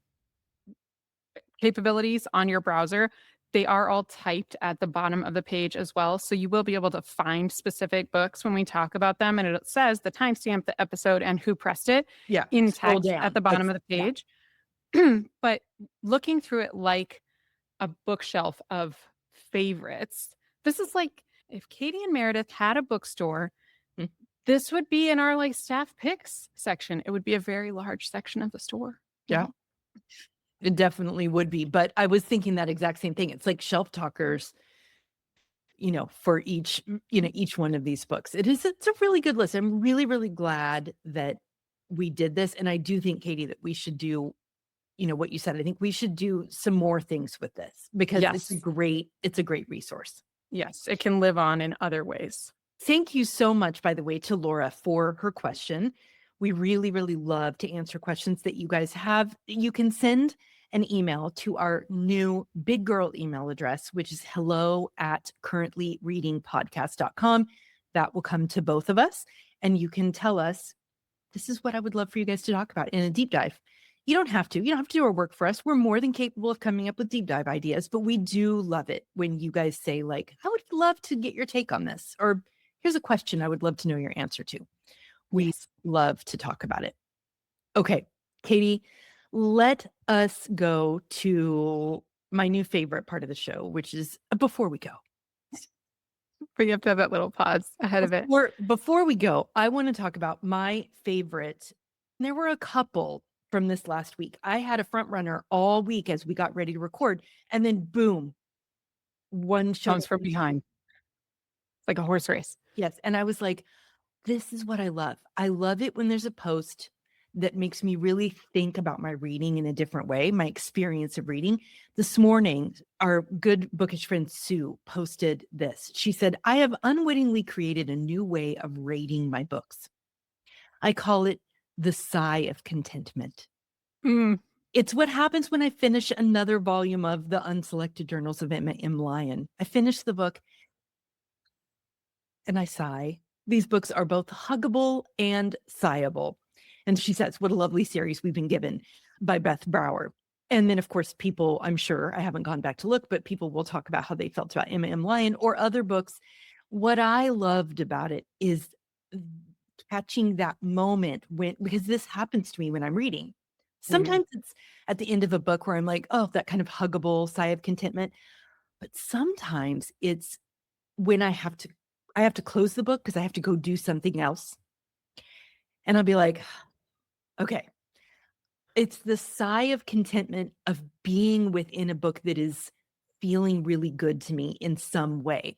capabilities on your browser, they are all typed at the bottom of the page as well. So you will be able to find specific books when we talk about them. And it says the timestamp, the episode, and who pressed it Yeah. in Scroll text down. at the bottom of the Yeah. page. But looking through it like a bookshelf of favorites, this is like if Kaytee and Meredith had a bookstore, Mhm. this would be in our like staff picks section. It would be a very large section of the store. Yeah. It definitely would be. But I was thinking that exact same thing. It's like shelf talkers, for each one of these books. It's a really good list. I'm really, really glad that we did this. And I do think, Kaytee, that we should do, what you said. I think we should do some more things with this because it's a great resource. Yes, it can live on in other ways. Thank you so much, by the way, to Laura for her question. We really, really love to answer questions that you guys have. You can send an email to our new big girl email address, which is hello@currentlyreadingpodcast.com. That will come to both of us. And you can tell us, this is what I would love for you guys to talk about in a deep dive. You don't have to do our work for us. We're more than capable of coming up with deep dive ideas, but we do love it when you guys say like, I would love to get your take on this, or here's a question I would love to know your answer to. We love to talk about it. Okay, Kaytee, let us go to my new favorite part of the show, which is before we go. But you have to have that little pause ahead of it. Before we go, I want to talk about my favorite. There were a couple from this last week. I had a front runner all week as we got ready to record, and then boom, one Comes from behind. It's like a horse race. Yes. And I was like, this is what I love. I love it when there's a post that makes me really think about my reading in a different way, my experience of reading. This morning, our good bookish friend Sue posted this. She said, I have unwittingly created a new way of rating my books. I call it the sigh of contentment. It's what happens when I finish another volume of the Unselected Journals of Emma M. Lyon. I finish the book and I sigh. These books are both huggable and sighable. And she says, what a lovely series we've been given by Beth Brower. And then, of course, people, I'm sure, I haven't gone back to look, but people will talk about how they felt about Emma M. Lyon or other books. What I loved about it is catching that moment because this happens to me when I'm reading. Sometimes it's at the end of a book where I'm like, oh, that kind of huggable sigh of contentment. But sometimes it's when I have to close the book because I have to go do something else. And I'll be like, okay, it's the sigh of contentment of being within a book that is feeling really good to me in some way.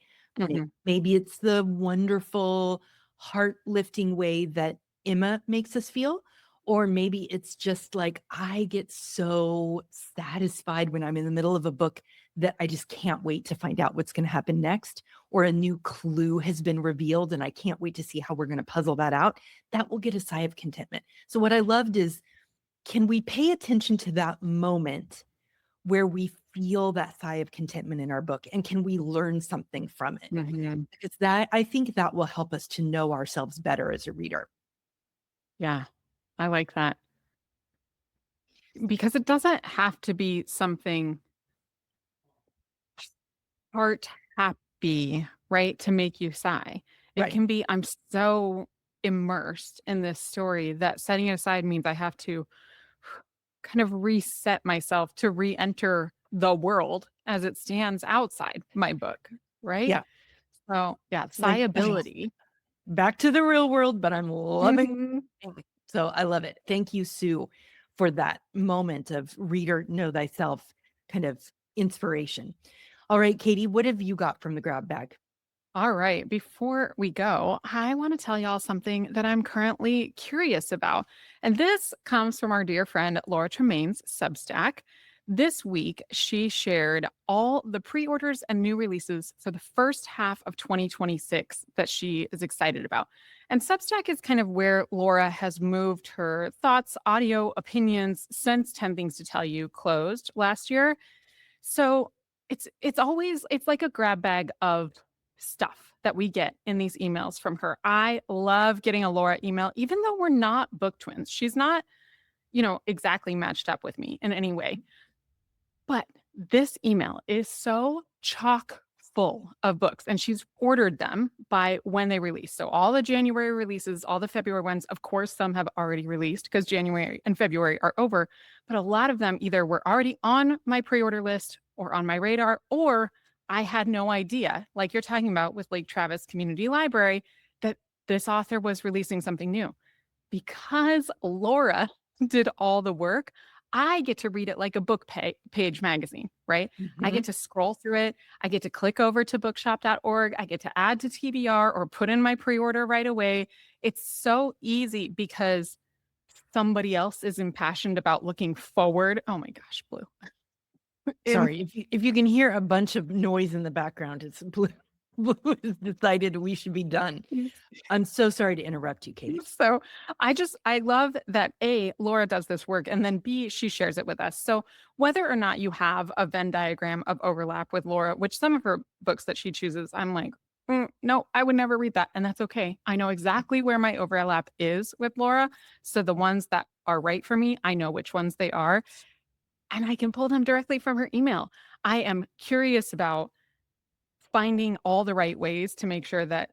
Maybe it's the wonderful, heart-lifting way that Emma makes us feel, or maybe it's just like I get so satisfied when I'm in the middle of a book that I just can't wait to find out what's going to happen next, or a new clue has been revealed and I can't wait to see how we're going to puzzle that out. That will get a sigh of contentment. So what I loved is, can we pay attention to that moment where we feel that sigh of contentment in our book, and can we learn something from it? Because I think that will help us to know ourselves better as a reader. Yeah, I like that. because it doesn't have to be something heart happy, right? To make you sigh. It Right. can be, I'm so immersed in this story that setting it aside means I have to kind of reset myself to re-enter the world as it stands outside my book, right? Yeah. So yeah, Like, okay, sighability. back to the real world, but I'm loving Mhm. it. So I love it. Thank you, Sue, for that moment of reader know thyself kind of inspiration. All right, Kaytee, what have you got from the grab bag? All right. Before we go, I want to tell y'all something that I'm currently curious about. And this comes from our dear friend Laura Tremaine's Substack. This week, she shared all the pre orders and new releases for the first half of 2026 that she is excited about. And Substack is kind of where Laura has moved her thoughts, audio, opinions since 10 Things to Tell You closed last year. So it's like a grab bag of stuff that we get in these emails from her. I love getting a Laura email, even though we're not book twins. She's not, exactly matched up with me in any way. But this email is so chock full of books, and she's ordered them by when they release. So all the January releases, all the February ones, of course, some have already released because January and February are over. But a lot of them either were already on my pre-order list or on my radar, or I had no idea, like you're talking about with Lake Travis Community Library, that this author was releasing something new. Because Laura did all the work, I get to read it like a page magazine, right? I Mhm. get to scroll through it. I get to click over to bookshop.org. I get to add to TBR or put in my pre-order right away. It's so easy because somebody else is impassioned about looking forward. Oh my gosh, Blue. In Sorry, if you can hear a bunch of noise in the background, it's Blue. Blue has decided we should be done. I'm so sorry to interrupt you, Kaytee. So I love that A, Laura does this work, and then B, she shares it with us. So whether or not you have a Venn diagram of overlap with Laura, which some of her books that she chooses, I'm like, no, I would never read that. And that's okay. I know exactly where my overlap is with Laura. So the ones that are right for me, I know which ones they are. And I can pull them directly from her email. I am curious about finding all the right ways to make sure that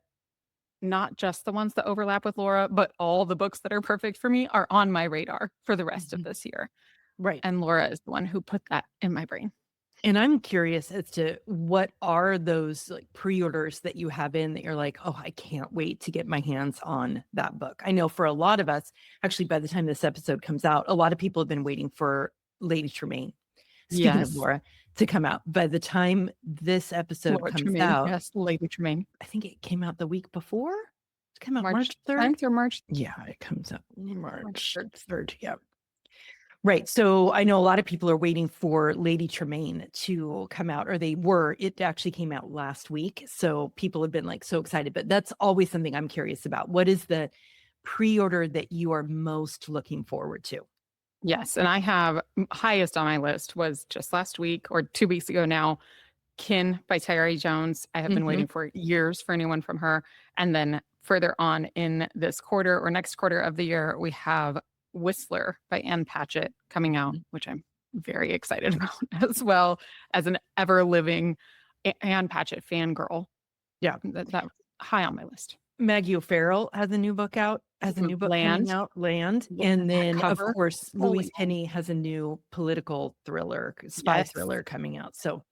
not just the ones that overlap with Laura, but all the books that are perfect for me are on my radar for the rest of Mhm. this year. Right. And Laura is the one who put that in my brain. And I'm curious as to what are those like pre-orders that you have in that you're like, oh, I can't wait to get my hands on that book. I know for a lot of us, actually, by the time this episode comes out, a lot of people have been waiting for Lady Tremaine. Speaking of Yes. Laura, to come out. By the time this episode Laura comes Tremaine. out, Yes, Lady Tremaine. I think it came out the week before. It came out March March 3rd. 10th or March Yeah, it comes out March March 3rd. 3rd. Yeah. Right. So I know a lot of people are waiting for Lady Tremaine to come out, or they were. It actually came out last week. So people have been like so excited, but that's always something I'm curious about. What is the pre-order that you are most looking forward to? Yes. And I have highest on my list was just last week or 2 weeks ago now, Kin by Tyree Jones. I have been Mhm. waiting for years for a new one from her. And then further on in this quarter or next quarter of the year, we have Whistler by Ann Patchett coming out, which I'm very excited about as well as an ever living Ann Patchett fangirl. Yeah. That high on my list. Maggie O'Farrell has a new book out, has a new book coming Land. out, Land. Yeah, And that then, of cover. course, Holy Louise Penny has a new political thriller, spy yes. thriller coming out. So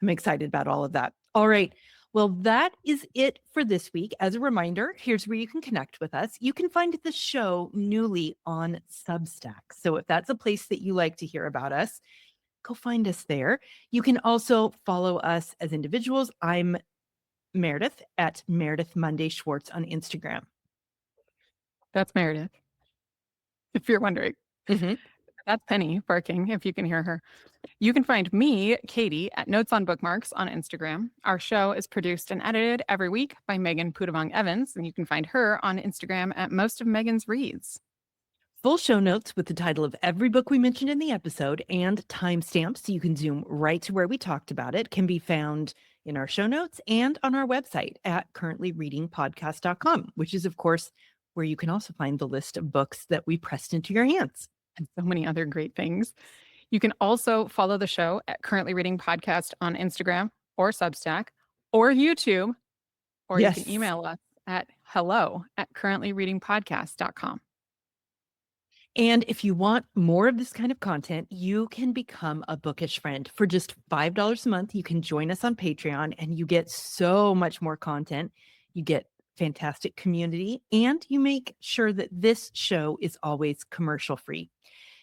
I'm excited about all of that. All right. Well, that is it for this week. As a reminder, here's where you can connect with us. You can find the show newly on Substack. So if that's a place that you like to hear about us, go find us there. You can also follow us as individuals. I'm Meredith at Meredith Monday Schwartz on Instagram. That's Meredith. If you're wondering. Mhm. That's Penny barking, if you can hear her. You can find me, Kaytee, at Notes on Bookmarks on Instagram. Our show is produced and edited every week by Megan Pudavong Evans, and you can find her on Instagram at Most of Megan's Reads. Full show notes with the title of every book we mentioned in the episode and timestamps so you can zoom right to where we talked about it can be found in our show notes and on our website at currentlyreadingpodcast.com, which is, of course, where you can also find the list of books that we pressed into your hands. and so many other great things. You can also follow the show at Currently Reading Podcast on Instagram or Substack or YouTube, or you can Yes. email us at hello@currentlyreadingpodcast.com. And if you want more of this kind of content, you can become a Bookish friend. For just $5 a month, you can join us on Patreon and you get so much more content. You get fantastic community and you make sure that this show is always commercial free.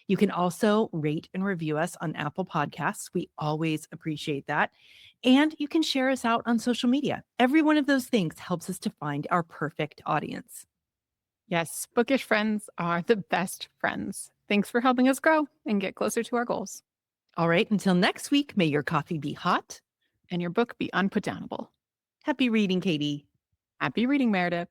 You can also rate and review us on Apple Podcasts. We always appreciate that. And you can share us out on social media. Every one of those things helps us to find our perfect audience. Yes, Bookish friends are the best friends. Thanks for helping us grow and get closer to our goals. All right, until next week, may your coffee be hot and your book be unputdownable. Happy reading, Kaytee. Happy reading, Meredith.